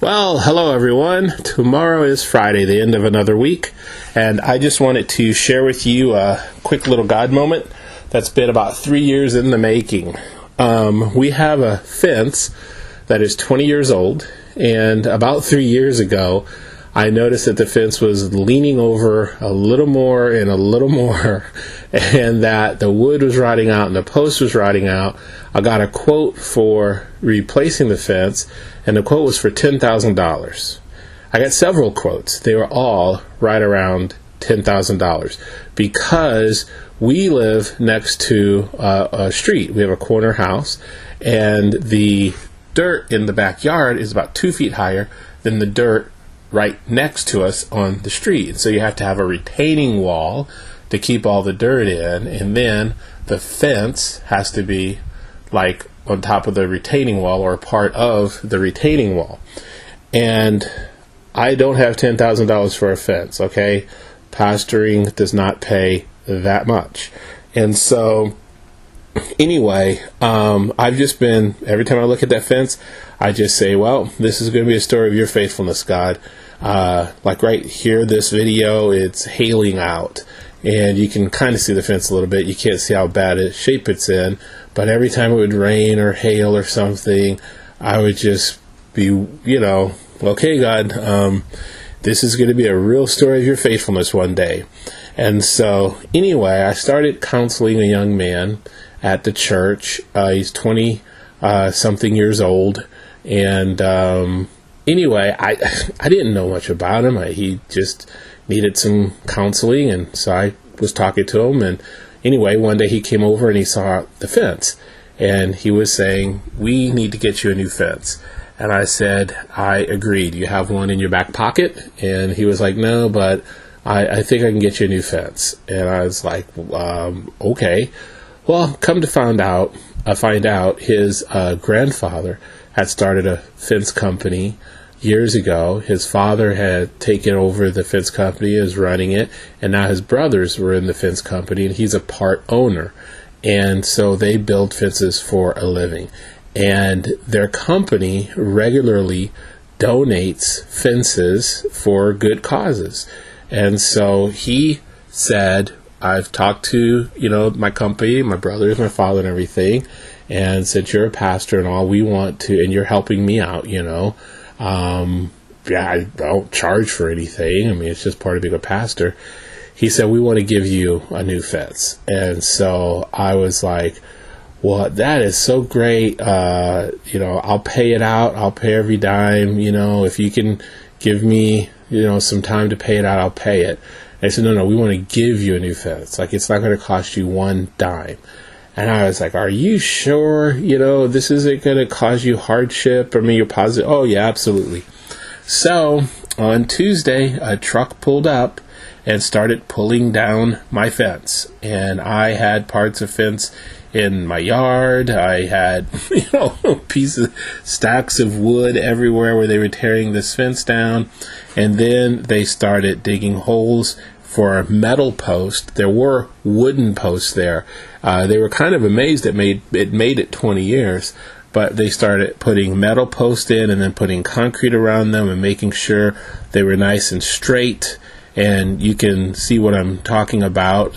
Well, hello everyone. Tomorrow is Friday, the end of another week, and I just wanted to share with you a quick little God moment that's been about 3 years in the making. We have a fence that is 20 years old, and about 3 years ago, I noticed that the fence was leaning over a little more and a little more, and that the wood was rotting out and the post was rotting out. I got a quote for replacing the fence, and the quote was for $10,000. I got several quotes. They were all right around $10,000 because we live next to a street. We have a corner house, and the dirt in the backyard is about 2 feet higher than the dirt right next to us on the street. So you have to have a retaining wall to keep all the dirt in, and then the fence has to be like on top of the retaining wall or part of the retaining wall. And I don't have $10,000 for a fence, okay? Pastoring does not pay that much. And so anyway, I've just been, every time I look at that fence, I just say, well, this is going to be a story of your faithfulness, God. Like right here, this video, it's hailing out, and you can kind of see the fence a little bit. You can't see how bad a shape it's in, but every time it would rain or hail or something, I would just be, okay, God, this is going to be a real story of your faithfulness one day. And so anyway, I started counseling a young man at the church. He's 20 something years old, and anyway, I didn't know much about him. He just needed some counseling, and so I was talking to him. And anyway, one day he came over and he saw the fence, and he was saying, we need to get you a new fence. And I said, I agree. Do you have one in your back pocket? And he was like, no, but I think I can get you a new fence. And I was like, okay. Well, come to find out his grandfather had started a fence company years ago. His father had taken over the fence company, is running it, and now his brothers were in the fence company, and he's a part owner. And so they build fences for a living. And their company regularly donates fences for good causes. And so he said, I've talked to, my company, my brothers, my father, and everything, and since you're a pastor and all, we want to, and you're helping me out, I don't charge for anything. I mean, it's just part of being a pastor. He said, we want to give you a new fence. And so I was like, well, that is so great. I'll pay it out. I'll pay every dime. If you can give me, some time to pay it out, I'll pay it. And I said, no, we want to give you a new fence. Like, it's not going to cost you one dime. And I was like, are you sure, this isn't going to cause you hardship? I mean, you're positive. Oh, yeah, absolutely. So on Tuesday, a truck pulled up and started pulling down my fence. And I had parts of fence in my yard. I had, stacks of wood everywhere where they were tearing this fence down. And then they started digging holes for a metal post. There were wooden posts there. They were kind of amazed it made it 20 years, but they started putting metal posts in and then putting concrete around them and making sure they were nice and straight. And you can see what I'm talking about.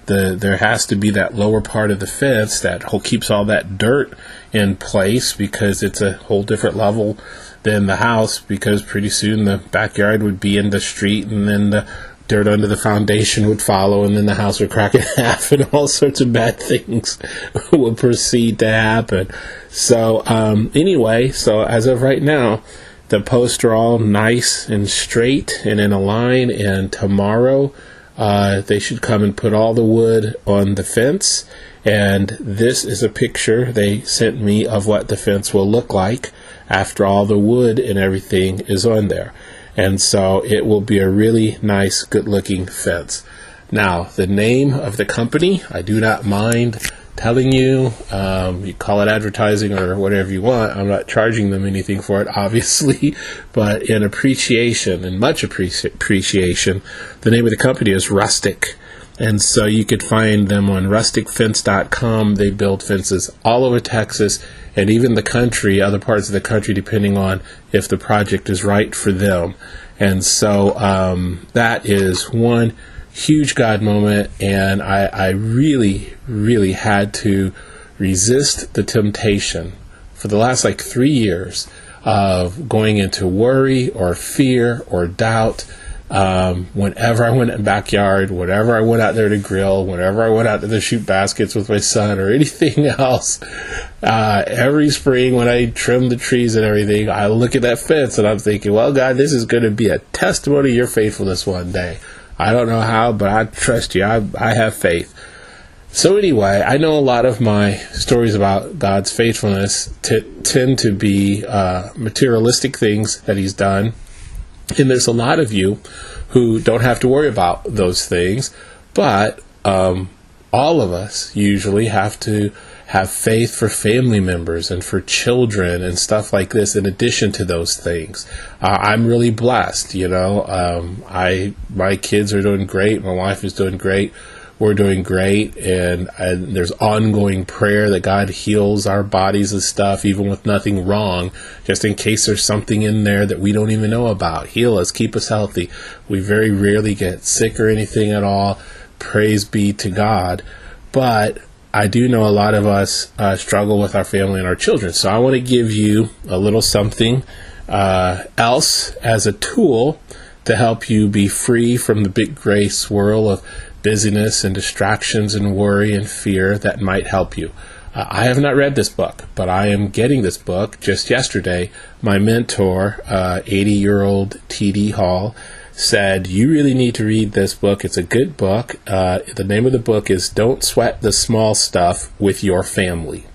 There has to be that lower part of the fence that keeps all that dirt in place, because it's a whole different level than the house, because pretty soon the backyard would be in the street, and then the dirt under the foundation would follow, and then the house would crack in half, and all sorts of bad things would proceed to happen. So anyway, so as of right now, the posts are all nice and straight and in a line, and tomorrow they should come and put all the wood on the fence. And this is a picture they sent me of what the fence will look like after all the wood and everything is on there. And so it will be a really nice, good-looking fence. Now, the name of the company, I do not mind telling you. You call it advertising or whatever you want. I'm not charging them anything for it, obviously. But in appreciation, and much appreciation, the name of the company is Rustic. And so you could find them on rusticfence.com. They build fences all over Texas and even the country, other parts of the country, depending on if the project is right for them. And so that is one huge God moment, and I really, really had to resist the temptation for the last 3 years of going into worry or fear or doubt. Whenever I went in the backyard, whenever I went out there to grill, whenever I went out there to shoot baskets with my son or anything else, every spring when I trim the trees and everything, I look at that fence and I'm thinking, well, God, this is going to be a testimony of your faithfulness one day. I don't know how, but I trust you. I have faith. So anyway, I know a lot of my stories about God's faithfulness tend to be materialistic things that he's done. And there's a lot of you who don't have to worry about those things, but all of us usually have to have faith for family members and for children and stuff like this in addition to those things. I'm really blessed, my kids are doing great, my wife is doing great, we're doing great, and there's ongoing prayer that God heals our bodies and stuff, even with nothing wrong, just in case there's something in there that we don't even know about. Heal us, keep us healthy. We very rarely get sick or anything at all. Praise be to God. But I do know a lot of us struggle with our family and our children. So I want to give you a little something else as a tool to help you be free from the big gray swirl of busyness and distractions and worry and fear that might help you. I have not read this book, but I am getting this book. Just yesterday, my mentor, 80-year-old T.D. Hall, said, you really need to read this book. It's a good book. The name of the book is Don't Sweat the Small Stuff with Your Family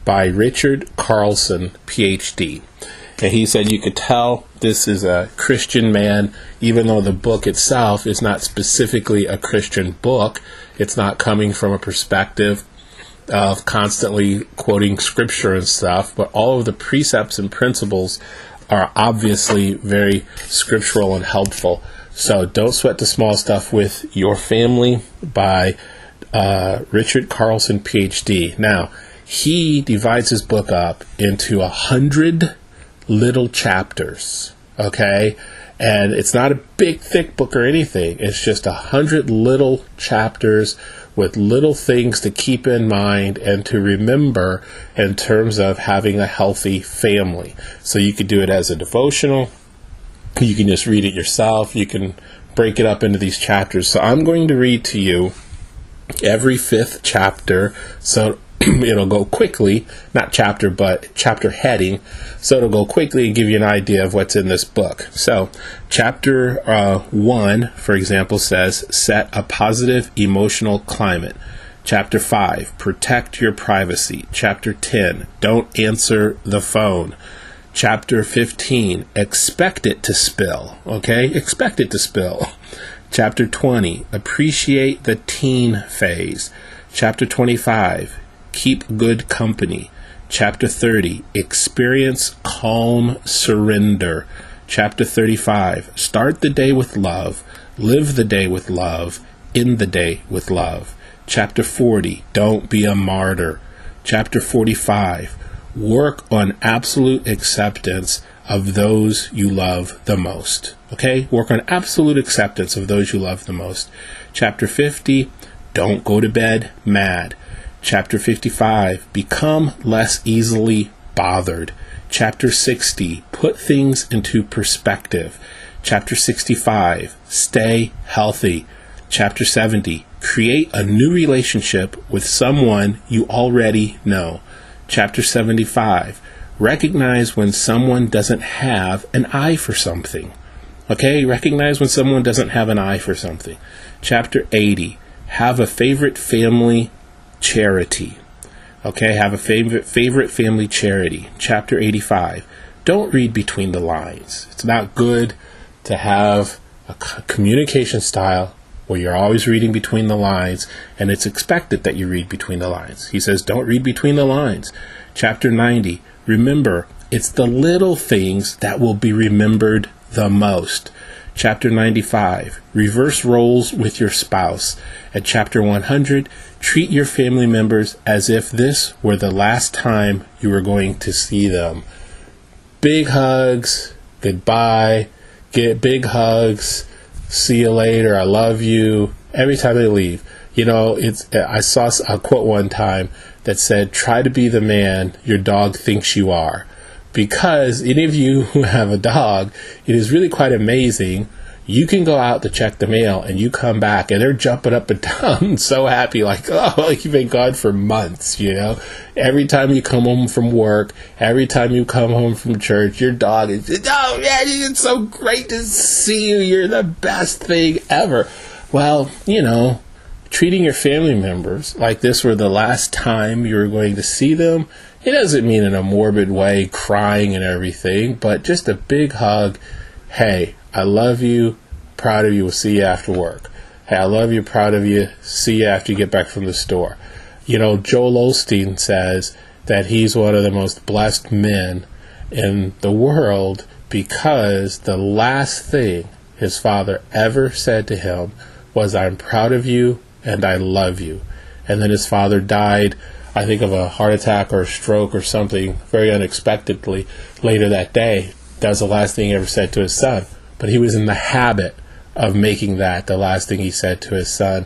by Richard Carlson, Ph.D. And he said you could tell this is a Christian man, even though the book itself is not specifically a Christian book. It's not coming from a perspective of constantly quoting scripture and stuff, but all of the precepts and principles are obviously very scriptural and helpful. So Don't Sweat the Small Stuff with Your Family by Richard Carlson, Ph.D. Now, he divides his book up into 100 little chapters, okay? And it's not a big, thick book or anything. It's just 100 little chapters with little things to keep in mind and to remember in terms of having a healthy family. So you could do it as a devotional. You can just read it yourself. You can break it up into these chapters. So I'm going to read to you every 5th chapter. So it'll go quickly, not chapter, but chapter heading. So it'll go quickly and give you an idea of what's in this book. So chapter 1, for example, says, set a positive emotional climate. Chapter 5, protect your privacy. Chapter 10, don't answer the phone. Chapter 15, expect it to spill. Okay, expect it to spill. Chapter 20, appreciate the teen phase. Chapter 25, keep good company. Chapter 30, experience calm surrender. Chapter 35, start the day with love, live the day with love, end the day with love. Chapter 40, don't be a martyr. Chapter 45, work on absolute acceptance of those you love the most. Okay? Work on absolute acceptance of those you love the most. Chapter 50, don't go to bed mad. Chapter 55, become less easily bothered. Chapter 60, put things into perspective. Chapter 65, stay healthy. Chapter 70, create a new relationship with someone you already know. Chapter 75, recognize when someone doesn't have an eye for something. Okay, recognize when someone doesn't have an eye for something. Chapter 80, have a favorite family charity. Okay, have a favorite family charity. Chapter 85, don't read between the lines. It's not good to have a communication style where you're always reading between the lines, and it's expected that you read between the lines. He says, don't read between the lines. Chapter 90, remember, it's the little things that will be remembered the most. Chapter 95, reverse roles with your spouse. At Chapter 100, treat your family members as if this were the last time you were going to see them. Big hugs, goodbye, get big hugs, see you later, I love you, every time they leave. You know, I saw a quote one time that said, try to be the man your dog thinks you are. Because any of you who have a dog, it is really quite amazing. You can go out to check the mail and you come back and they're jumping up and down so happy, like, oh, like you've been gone for months, you know. Every time you come home from work, every time you come home from church, your dog is, oh, man, it's so great to see you. You're the best thing ever. Well, you know, treating your family members like this were the last time you were going to see them, it doesn't mean in a morbid way, crying and everything, but just a big hug. Hey, I love you, proud of you, we'll see you after work. Hey, I love you, proud of you, see you after you get back from the store. You know, Joel Osteen says that he's one of the most blessed men in the world because the last thing his father ever said to him was, I'm proud of you and I love you. And then his father died, I think, of a heart attack or a stroke or something very unexpectedly later that day. That was the last thing he ever said to his son. But he was in the habit of making that the last thing he said to his son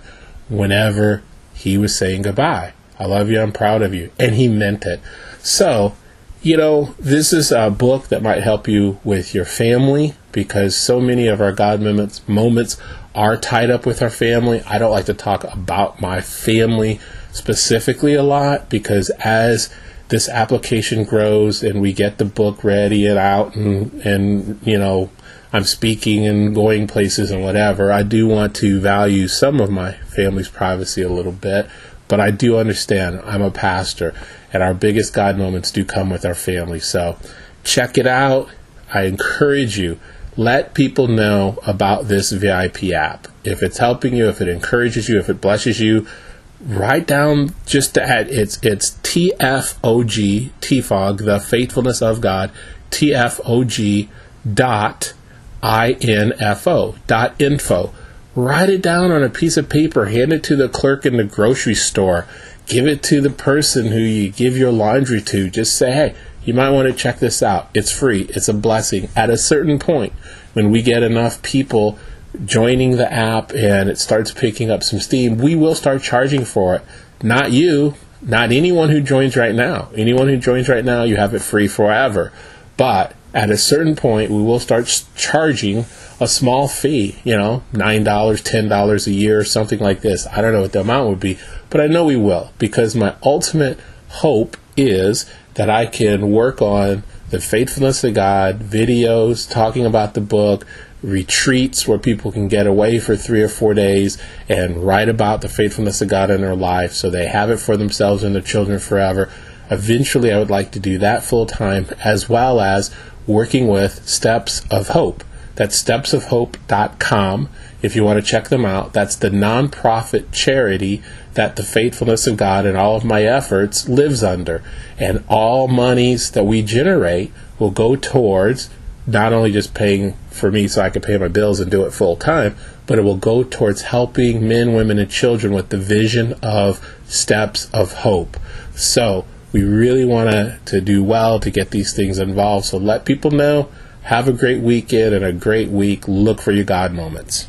whenever he was saying goodbye. I love you, I'm proud of you. And he meant it. So, you know, this is a book that might help you with your family because so many of our God moments are tied up with our family. I don't like to talk about my family specifically a lot because as this application grows and we get the book ready and out and you know, I'm speaking and going places and whatever, I do want to value some of my family's privacy a little bit, but I do understand I'm a pastor and our biggest God moments do come with our family. So check it out. I encourage you, let people know about this VIP app. If it's helping you, if it encourages you, if it blesses you, write down just to add, it's TFOG, TFOG, the faithfulness of God, TFOG .info. Write it down on a piece of paper, hand it to the clerk in the grocery store, give it to the person who you give your laundry to. Just say, hey, you might want to check this out. It's free. It's a blessing. At a certain point, when we get enough people joining the app and it starts picking up some steam, we will start charging for it. Not you, not anyone who joins right now. Anyone who joins right now, you have it free forever. But at a certain point, we will start charging a small fee, you know, $9, $10 a year, or something like this. I don't know what the amount would be, but I know we will, because my ultimate hope is that I can work on the faithfulness of God, videos talking about the book, retreats where people can get away for 3 or 4 days and write about the faithfulness of God in their life so they have it for themselves and their children forever. Eventually, I would like to do that full time, as well as working with Steps of Hope. That's stepsofhope.com if you want to check them out. That's the nonprofit charity that the faithfulness of God and all of my efforts lives under. And all monies that we generate will go towards not only just paying for me so I can pay my bills and do it full time, but it will go towards helping men, women, and children with the vision of Steps of Hope. So we really want to do well to get these things involved. So let people know. Have a great weekend and a great week. Look for your God moments.